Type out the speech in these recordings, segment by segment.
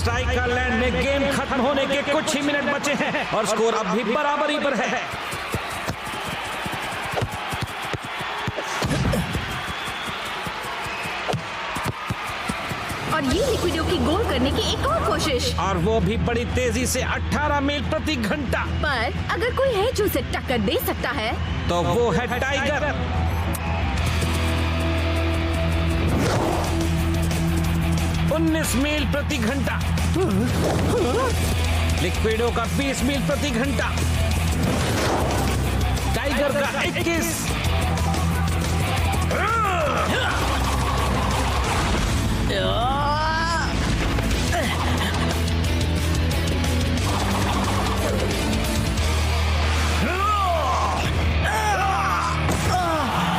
Striker land में game खत्म होने के कुछ ही मिनट बचे हैं और स्कोर अब भी बराबरी पर है। और ये लिक्विडो की गोल करने की एक और कोशिश, और वो भी बड़ी तेजी से 18 मील प्रति घंटा। पर अगर कोई है जो उसे टक्कर दे सकता है तो वो है टाइगर। 19 मील प्रति घंटा। लिक्विडो का 20 मील प्रति घंटा। टाइगर का 21।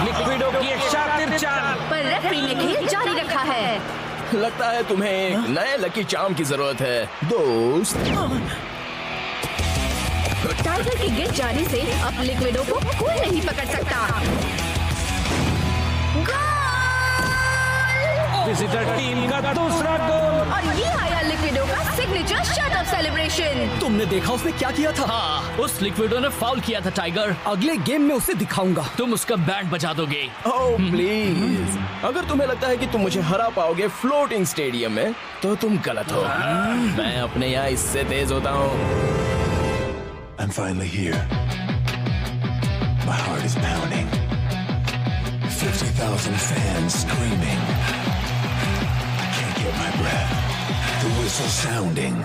लिक्विडो की एक शातिर चाल, पर रेफरी ने खेल जारी रखा है। लगता है तुम्हें एक नए लकी चार्म की जरूरत है दोस्त। टाइगर के गिर जाने से अब लिक्विडो को कोई नहीं पकड़ सकता। विजिटर टीम का दूसरा गोल। और ये आया लिक्विडो का सिग्नेचर शट ऑफ सेलिब्रेशन। तुमने देखा उसने क्या किया था? हाँ, उस लिक्विडो ने फाउल किया था टाइगर। अगले गेम में उसे दिखाऊंगा। तुम उसका बैंड बजा दोगे। ओह प्लीज, अगर तुम्हें लगता है कि तुम मुझे हरा पाओगे फ्लोटिंग स्टेडियम में तो तुम गलत हो। मैं अपने यहाँ इससे तेज होता हूँ। I'm finally here. My heart is pounding. 50,000 fans screaming. I can't get my breath. The whistle sounding.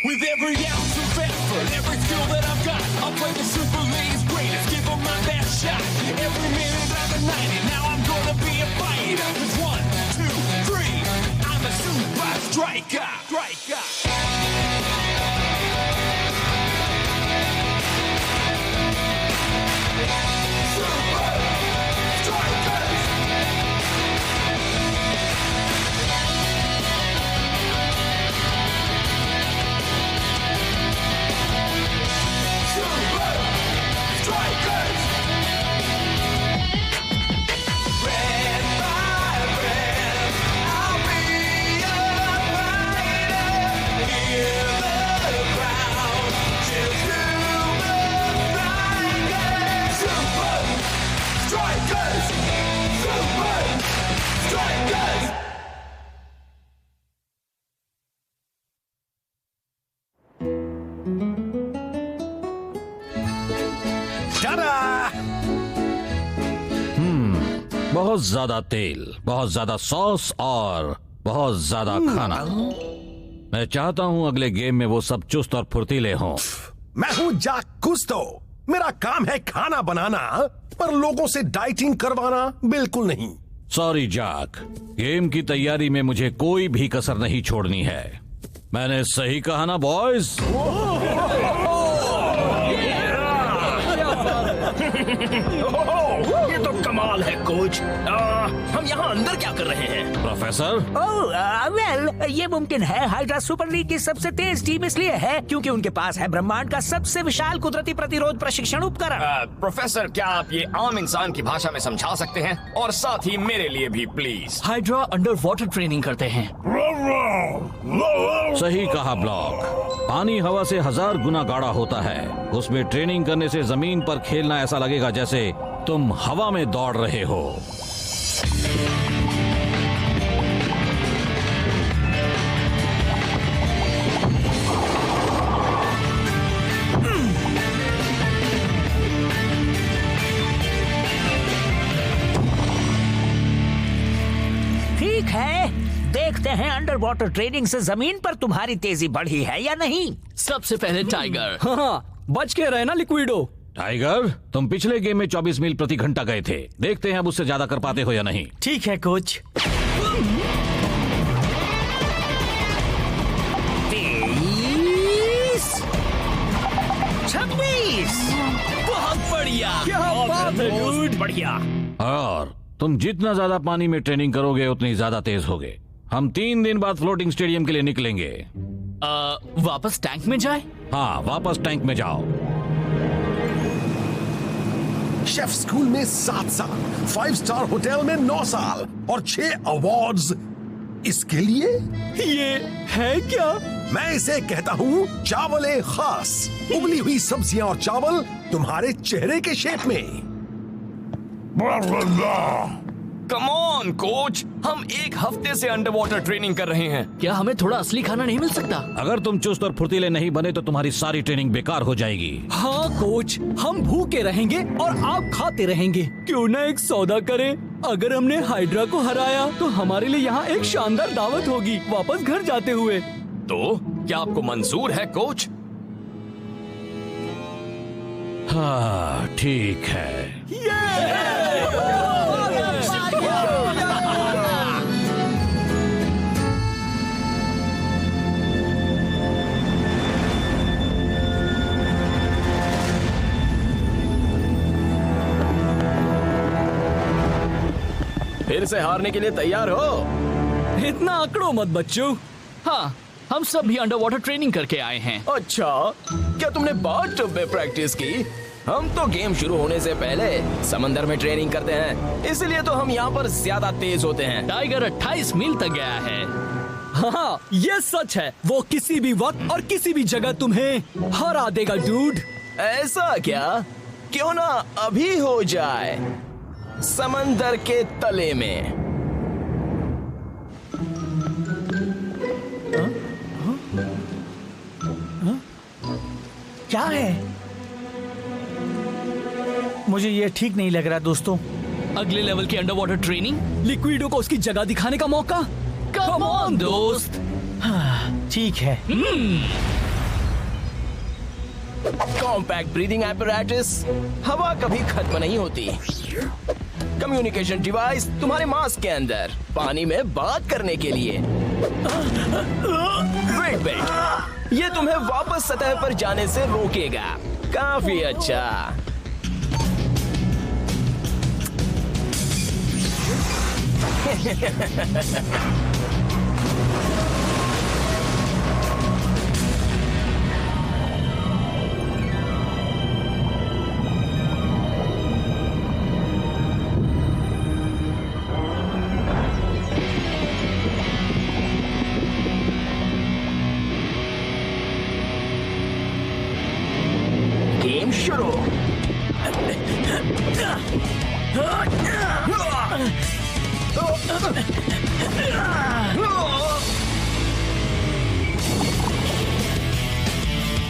With every ounce of effort, every skill that I've got, I'll play the Super League's greatest, give them my best shot. Every minute of the 90, now I'm gonna be a fighter. It's 1, 2, 3, I'm a super striker. बहुत ज्यादा तेल, बहुत ज्यादा sauce और बहुत ज्यादा खाना। मैं चाहता हूं अगले गेम में वो सब चुस्त और फुर्तीले हों। मैं हूं जाक कुस्तो। मेरा काम है खाना बनाना, पर लोगों से डाइटिंग करवाना बिल्कुल नहीं। सॉरी जाक, गेम की तैयारी में मुझे कोई भी कसर नहीं छोड़नी है। मैंने सही कहा ना बॉयज? ये तो कमाल है कोच। हम यहाँ अंदर क्या कर रहे हैं? प्रोफेसर? वेल, ये मुमकिन है हाइड्रा सुपर लीग की सबसे तेज टीम इसलिए है क्योंकि उनके पास है ब्रह्मांड का सबसे विशाल कुदरती प्रतिरोध प्रशिक्षण उपकरण। प्रोफेसर, क्या आप ये आम इंसान की भाषा में समझा सकते हैं? और साथ ही मेरे लिए भी please. Hydra under water training करते हैं। सही कहा ब्लॉक। पानी हवा से 1000 गुना गाढ़ा होता है। उसमें ट्रेनिंग करने से जमीन पर खेलना ऐसा लगेगा जैसे तुम हवा में दौड़ रहे हो। ठीक है, देखते हैं अंडर वाटर ट्रेनिंग से जमीन पर तुम्हारी तेजी बढ़ी है या नहीं। सबसे पहले टाइगर। हाँ, बच के रहना लिक्विडो। टाइगर, तुम पिछले गेम में 24 मील प्रति घंटा गए थे। देखते हैं अब उससे ज्यादा कर पाते हो या नहीं। ठीक है कोच। 23, 26। बहुत बढ़िया। क्या बात है डूड। बढ़िया। और तुम जितना ज्यादा पानी में ट्रेनिंग करोगे उतनी ज्यादा तेज होगे। हम 3 दिन बाद फ्लोटिंग स्टेडियम के लिए निकलेंगे। वापस टैंक में जाए? हाँ, वापस टैंक में जाओ। शेफ स्कूल में 7 साल, 5 स्टार होटल में 9 साल और 6 अवार्ड्स। इसके लिए ये है क्या? मैं इसे कहता हूँ चावल खास। उबली हुई सब्जियां और चावल तुम्हारे चेहरे के शेप में। कम ऑन कोच, हम एक हफ्ते से अंडर वाटर ट्रेनिंग कर रहे हैं। क्या हमें थोड़ा असली खाना नहीं मिल सकता? अगर तुम चुस्त और फुर्तीले नहीं बने तो तुम्हारी सारी ट्रेनिंग बेकार हो जाएगी। हाँ कोच, हम भूखे रहेंगे और आप खाते रहेंगे। क्यों ना एक सौदा करें? अगर हमने हाइड्रा को हराया तो हमारे लिए यहाँ एक शानदार दावत होगी वापस घर जाते हुए। तो क्या आपको मंजूर है कोच? हाँ ठीक है। फिर से हारने के लिए तैयार हो? इतना आंकड़ो मत बच्चों। हाँ, हम सब भी अंडर वाटर ट्रेनिंग करके आए हैं। अच्छा, क्या तुमने बाथटब में प्रैक्टिस की? हम तो गेम शुरू होने से पहले समंदर में ट्रेनिंग करते हैं, इसलिए तो हम यहाँ पर ज्यादा तेज होते हैं। टाइगर 28 मील तक गया है। हाँ ये सच है, वो किसी भी वक्त और किसी भी जगह तुम्हें हरा देगा डूड। ऐसा क्या? क्यों ना अभी हो जाए समंदर के तले में। क्या है? मुझे ये ठीक नहीं लग रहा दोस्तों। अगले लेवल की अंडर वाटर ट्रेनिंग? लिक्विडो को उसकी जगह दिखाने का मौका। कम ऑन दोस्त। हाँ, ठीक है। कॉम्पैक्ट ब्रीदिंग एपरेटस, हवा कभी खत्म नहीं होती। कम्युनिकेशन डिवाइस तुम्हारे मास्क के अंदर, पानी में बात करने के लिए। वेट, ये तुम्हें वापस सतह पर जाने से रोकेगा। काफी अच्छा। गेम शुरू।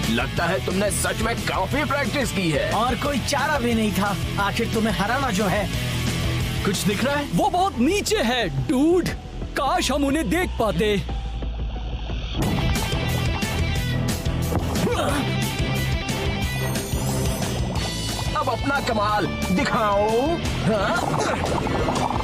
लगता है तुमने सच में काफी प्रैक्टिस की है। और कोई चारा भी नहीं था, आखिर तुम्हें हराना जो है। कुछ दिख रहा है? वो बहुत नीचे है डूड, काश हम उन्हें देख पाते। अब अपना कमाल दिखाओ। हाँ?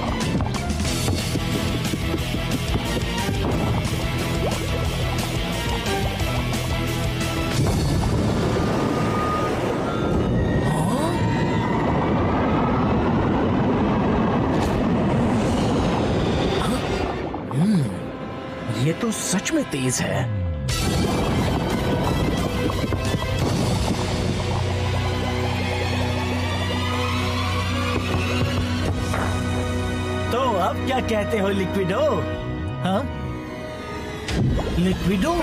ये तो सच में तेज है। तो अब क्या कहते हो लिक्विडो? हाँ? लिक्विडो?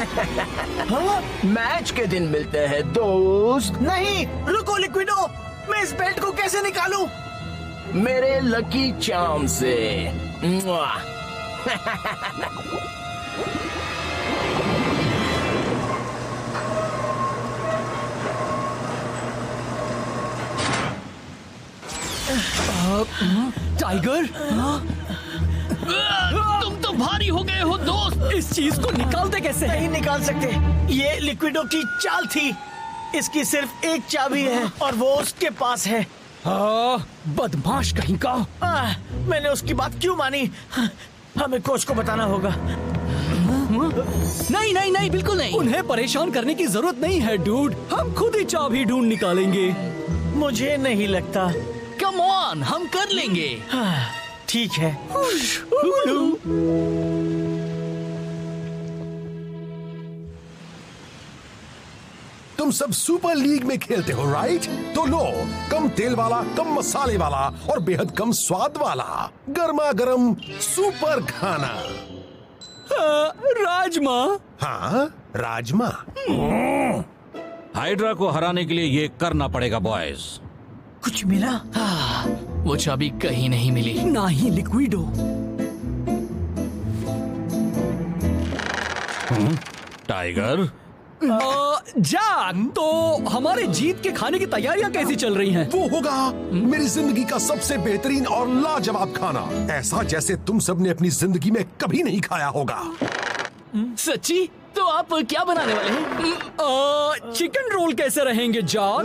हाँ? मैच के दिन मिलते हैं दोस्त। नहीं, रुको लिक्विडो, मैं इस बेल्ट को कैसे निकालूं? मेरे लकी चार्म से। मुआ। टाइगर, तुम तो भारी हो गए हो दोस्त। इस चीज को निकालते कैसे? नहीं निकाल सकते, ये लिक्विडो की चाल थी। इसकी सिर्फ एक चाबी है और वो उसके पास है। बदमाश कहीं का। मैंने उसकी बात क्यों मानी? हमें कोच को बताना होगा। नहीं नहीं नहीं, बिल्कुल नहीं। उन्हें परेशान करने की जरूरत नहीं है डूड, हम खुद ही चाबी ढूंढ निकालेंगे। मुझे नहीं लगता। कम ऑन, हम कर लेंगे। ठीक है। तुम सब सुपर लीग में खेलते हो राइट? तो लो, कम तेल वाला, कम मसाले वाला और बेहद कम स्वाद वाला गर्मा गर्म सुपर खाना। राजमा। हाँ, राजमा। हाइड्रा को हराने के लिए ये करना पड़ेगा बॉयज। कुछ मिला? वो चाबी कहीं नहीं मिली। ना ही लिक्विडो। टाइगर, जाक, तो हमारे जीत के खाने की तैयारियां कैसी चल रही हैं? वो होगा मेरी जिंदगी का सबसे बेहतरीन और लाजवाब खाना, ऐसा जैसे तुम सबने अपनी जिंदगी में कभी नहीं खाया होगा। सच्ची? तो आप क्या बनाने वाले हैं? चिकन रोल कैसे रहेंगे जाक?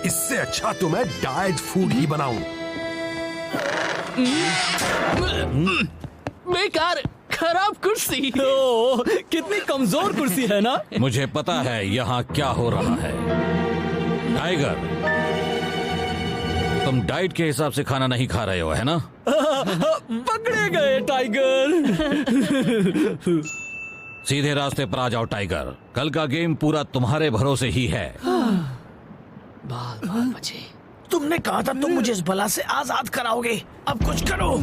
इससे अच्छा तो मैं डाइट फूड ही बनाऊं। बेकार, खराब कुर्सी। ओह, कितनी कमजोर कुर्सी है ना? मुझे पता है यहाँ क्या हो रहा है। टाइगर, तुम डाइट के हिसाब से खाना नहीं खा रहे हो, है ना? पकड़े गए टाइगर। सीधे रास्ते पर आ जाओ टाइगर। कल का गेम पूरा तुम्हारे भरोसे ही है। बाल बचे। तुमने कहा था तुम मुझे इस बला से आजाद कराओगे, अब कुछ करो।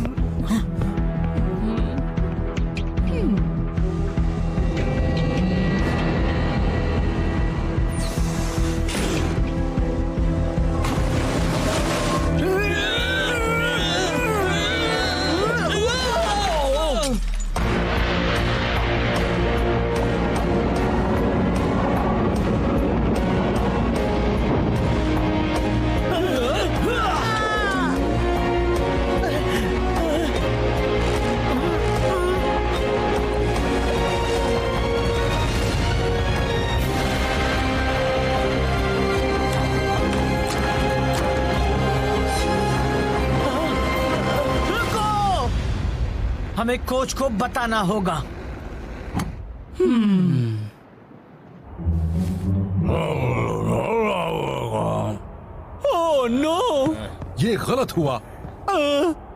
हमें कोच को बताना होगा। ओह नो, ये गलत हुआ।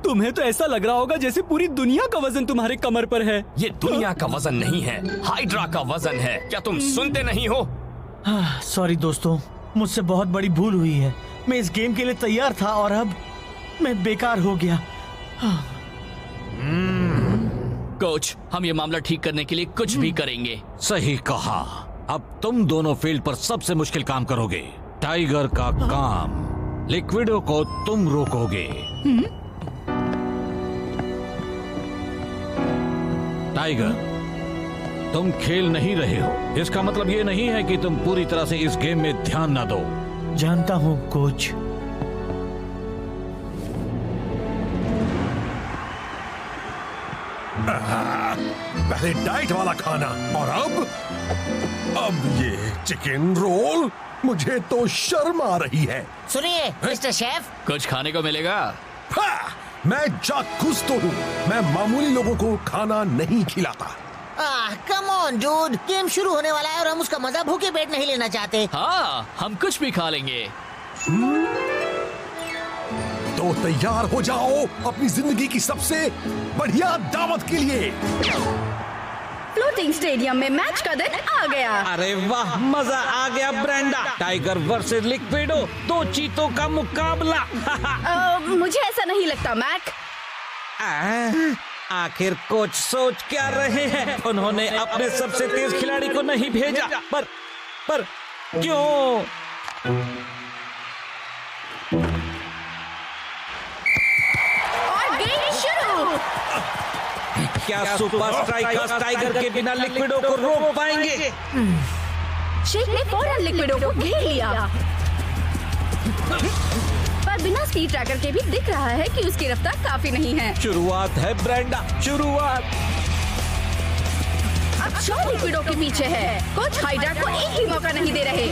तुम्हें तो ऐसा लग रहा होगा जैसे पूरी दुनिया का वजन तुम्हारे कमर पर है। ये दुनिया का वजन नहीं है, हाइड्रा का वजन है। क्या तुम सुनते नहीं हो? सॉरी दोस्तों, मुझसे बहुत बड़ी भूल हुई है। मैं इस गेम के लिए तैयार था और अब मैं बेकार हो गया। कोच, हम ये मामला ठीक करने के लिए कुछ भी करेंगे। सही कहा। अब तुम दोनों फील्ड पर सबसे मुश्किल काम करोगे। टाइगर का काम, लिक्विडो को तुम रोकोगे। टाइगर, तुम खेल नहीं रहे हो, इसका मतलब ये नहीं है कि तुम पूरी तरह से इस गेम में ध्यान ना दो। जानता हूँ कोच। पहले डाइट वाला खाना और अब ये चिकन रोल। मुझे तो शर्म आ रही है। सुनिए मिस्टर शेफ, कुछ खाने को मिलेगा? मैं जाक कुस्तो हूँ, मैं मामूली लोगों को खाना नहीं खिलाता। कम ऑन डूड, गेम शुरू होने वाला है और हम उसका मजा भूखे पेट नहीं लेना चाहते। हाँ, हम कुछ भी खा लेंगे। तो तैयार हो जाओ अपनी जिंदगी की सबसे बढ़िया दावत के लिए। फ्लोटिंग स्टेडियम में मैच का दिन आ गया। अरे वाह, मजा आ गया ब्रेंडा। टाइगर वर्सेस लिक्विडो, दो चीतों का मुकाबला। मुझे ऐसा नहीं लगता मैक। आखिर कोच सोच क्या रहे हैं? उन्होंने अपने सबसे तेज खिलाड़ी को नहीं भेजा, पर क्यों? और गेम शुरू। क्या सुपर स्ट्राइकर्स टाइगर के बिना लिक्विडो को रोक पाएंगे? शेख ने फौरन लिक्विडो को घेर लिया, पर बिना स्पीड ट्रैकर के भी दिख रहा है कि उसकी रफ्तार काफी नहीं है। शुरुआत है ब्रेंडा, शुरुआत। अब शॉ लिक्विडो के पीछे है। कोच हाइड्रा को एक भी मौका नहीं दे रहे।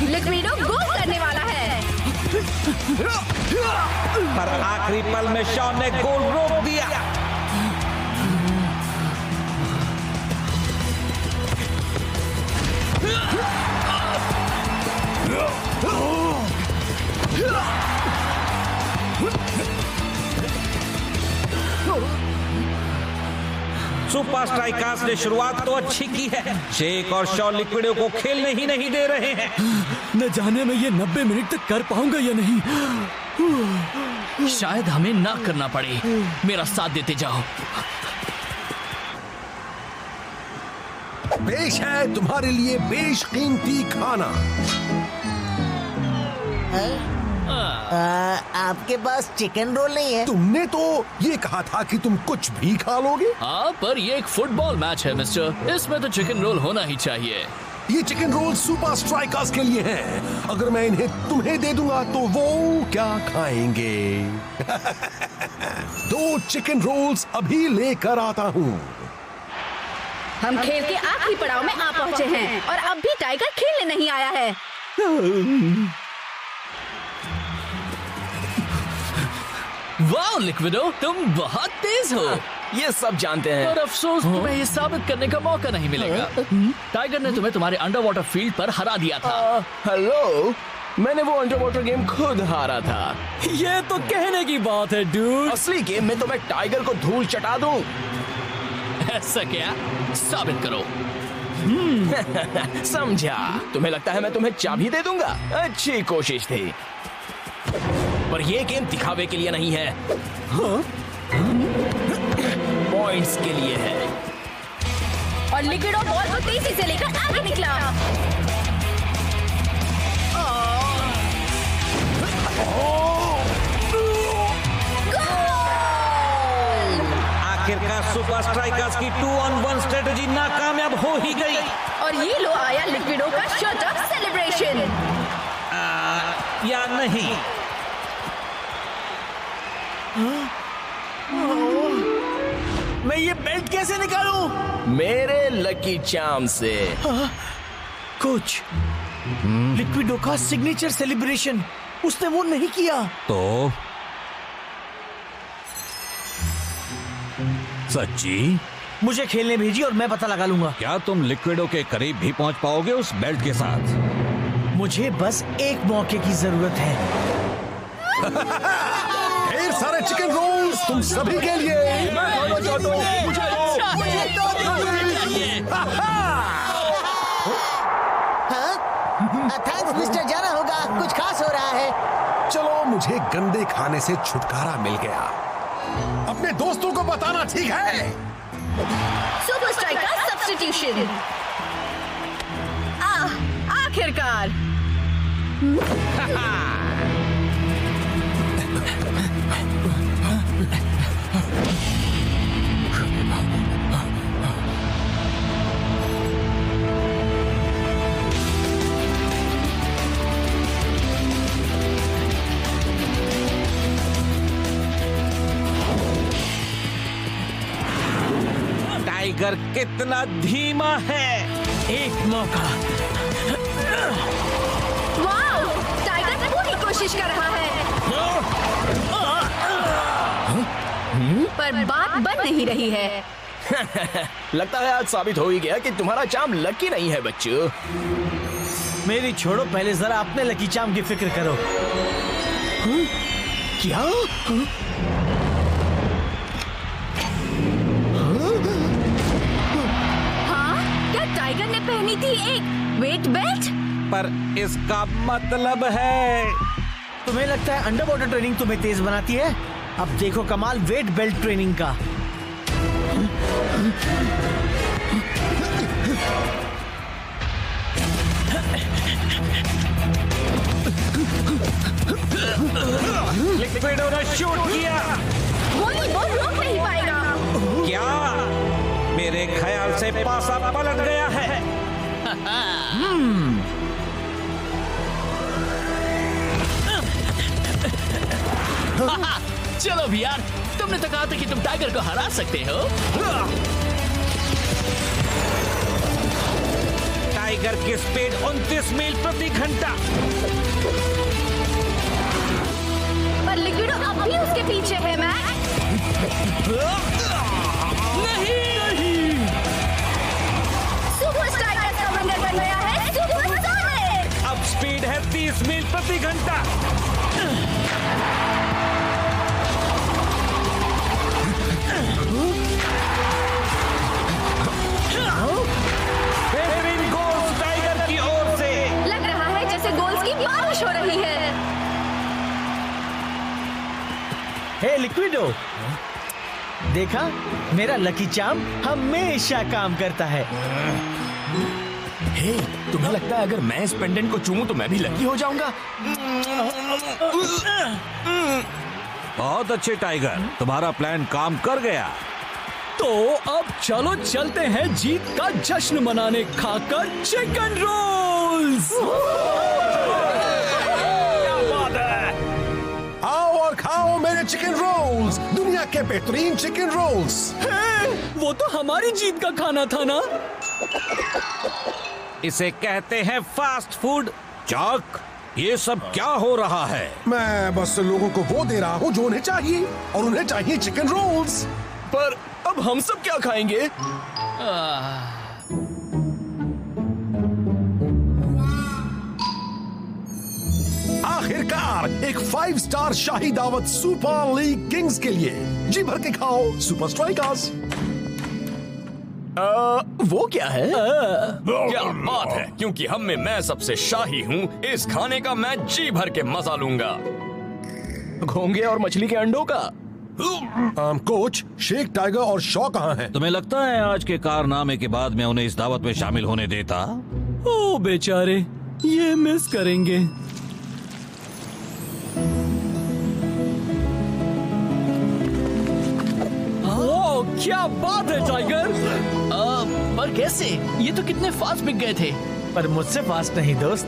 लिक्विडो गोल करने वाला है, पर आखिरी पल में शॉ ने गोल रोक दिया। सुपर स्ट्राइकर्स ने शुरुआत तो अच्छी की है, शेक और शॉ लिक्विडो को खेलने ही नहीं दे रहे हैं। न जाने मैं ये 90 मिनट तक कर पाऊंगा या नहीं। शायद हमें ना करना पड़े। मेरा साथ देते जाओ। पेश है तुम्हारे लिए बेशकीमती खाना। आपके पास चिकन रोल नहीं है? तुमने तो ये कहा था कि तुम कुछ भी खा लोगे। हाँ, पर ये एक फुटबॉल मैच है मिस्टर, इसमें तो चिकन रोल होना ही चाहिए। ये चिकन रोल सुपर स्ट्राइकर्स के लिए हैं। अगर मैं इन्हें तुम्हें दे दूंगा तो वो क्या खाएंगे? 2 चिकन रोल्स अभी लेकर आता हूँ। हम खेल के आखिरी पड़ाव में आ पहुँचे हैं और अब भी टाइगर खेलने नहीं आया है। वाह लिक्विडो, तुम बहुत तेज हो। ये सब जानते हैं। और अफसोस तुम्हें ये साबित करने का मौका नहीं मिलेगा। टाइगर ने तुम्हें तुम्हारे अंडर वाटर फील्ड पर हरा दिया था। हेलो, मैंने वो अंडर वाटर गेम खुद हारा था। ये तो कहने की बात है डूड। असली गेम में तो मैं टाइगर को धूल चटा दूं। ऐसा क्या? साबित करो। समझा। तुम्हें लगता है मैं तुम्हें चाबी दे दूंगा? अच्छी कोशिश थी, पर ये गेम दिखावे के लिए नहीं है, पॉइंट्स के लिए है। और लिक्विडो बॉल को तेजी से लेकर आगे निकला। आखिरकार सुपर स्ट्राइकर्स की 2-on-1 स्ट्रेटजी नाकामयाब हो ही गई। और ये लो आया लिक्विडो का शट अप सेलिब्रेशन। या नहीं? मैं ये बेल्ट कैसे निकालूं? मेरे लकी चार्म से। कोच, लिक्विडो का सिग्नेचर सेलिब्रेशन उसने वो नहीं किया। तो सच्ची? मुझे खेलने भेजी और मैं पता लगा लूंगा। क्या तुम लिक्विडो के करीब भी पहुंच पाओगे उस बेल्ट के साथ? मुझे बस एक मौके की जरूरत है। ढेर सारे चिकन रोल्स तुम सभी के लिए। मैं खाना चाहता हूँ। मुझे थैंक्स मिस्टर, जाना होगा, कुछ खास हो रहा है। चलो, मुझे गंदे खाने से छुटकारा मिल गया। अपने दोस्तों को बताना, ठीक है? Super striker substitution. आखिरकार। टाइगर कितना धीमा है। एक मौका। वाओ, टाइगर पूरी कोशिश कर रहा है, पर बात बन नहीं रही है। लगता है आज साबित हो ही गया कि तुम्हारा चार्म लकी नहीं है बच्चों। मेरी छोड़ो, पहले जरा अपने लकी चार्म की फिक्र करो। क्या? टाइगर ने पहनी थी एक वेट बेल्ट, पर इसका मतलब है। तुम्हें लगता है अंडर वाटर ट्रेनिंग तुम्हें तेज बनाती है? अब देखो कमाल वेट बेल्ट ट्रेनिंग का। लिक्विडो ने शूट किया। वो रोक नहीं पाएगा। क्या? मेरे ख्याल से पासा पलट गया है। चलो भी यार, तुमने तो कहा था कि तुम टाइगर को हरा सकते हो। टाइगर की स्पीड 29 मील प्रति घंटा। पर लिक्विडो अब भी उसके पीछे है मैक्स। नहीं। सुपर स्ट्राइकर का विनर बन गया है सुपर सोनिक। अब स्पीड है 30 मील प्रति घंटा। बेहतरीन गोल्स टाइगर की ओर से। लग रहा है जैसे गोल्स की बारिश हो रही है। हे लिक्विडो, देखा मेरा लकी चार्म हमेशा काम करता है। हे, तुम्हें लगता है अगर मैं इस पेंडेंट को चूमूं तो मैं भी लकी हो जाऊंगा? बहुत अच्छे टाइगर, तुम्हारा प्लान काम कर गया। तो अब चलो चलते हैं जीत का जश्न मनाने, खाकर चिकन रोल्स। क्या बात है! आओ और खाओ मेरे चिकन रोल्स, दुनिया के बेहतरीन चिकन रोल्स। वो तो हमारी जीत का खाना था ना। इसे कहते हैं फास्ट फूड। चॉक, ये सब क्या हो रहा है? मैं बस लोगों को वो दे रहा हूँ जो उन्हें चाहिए, और उन्हें चाहिए चिकन रोल्स। पर अब हम सब क्या खाएंगे? आखिरकार एक 5 स्टार शाही दावत सुपर लीग किंग्स के लिए। जी भर के खाओ सुपर स्ट्राइकर्स। वो क्या है? क्या बात है, क्योंकि हम में मैं सबसे शाही हूँ, इस खाने का मैं जी भर के मजा लूंगा। घोंगे और मछली के अंडों का। कोच, शेख, टाइगर और शॉ कहाँ हैं? तुम्हें लगता है आज के कारनामे के बाद मैं उन्हें इस दावत में शामिल होने देता? ओ बेचारे, ये मिस करेंगे। ओ, क्या बात है टाइगर। पर कैसे? ये तो कितने फास्ट बिक गए थे। पर मुझसे फास्ट नहीं दोस्त।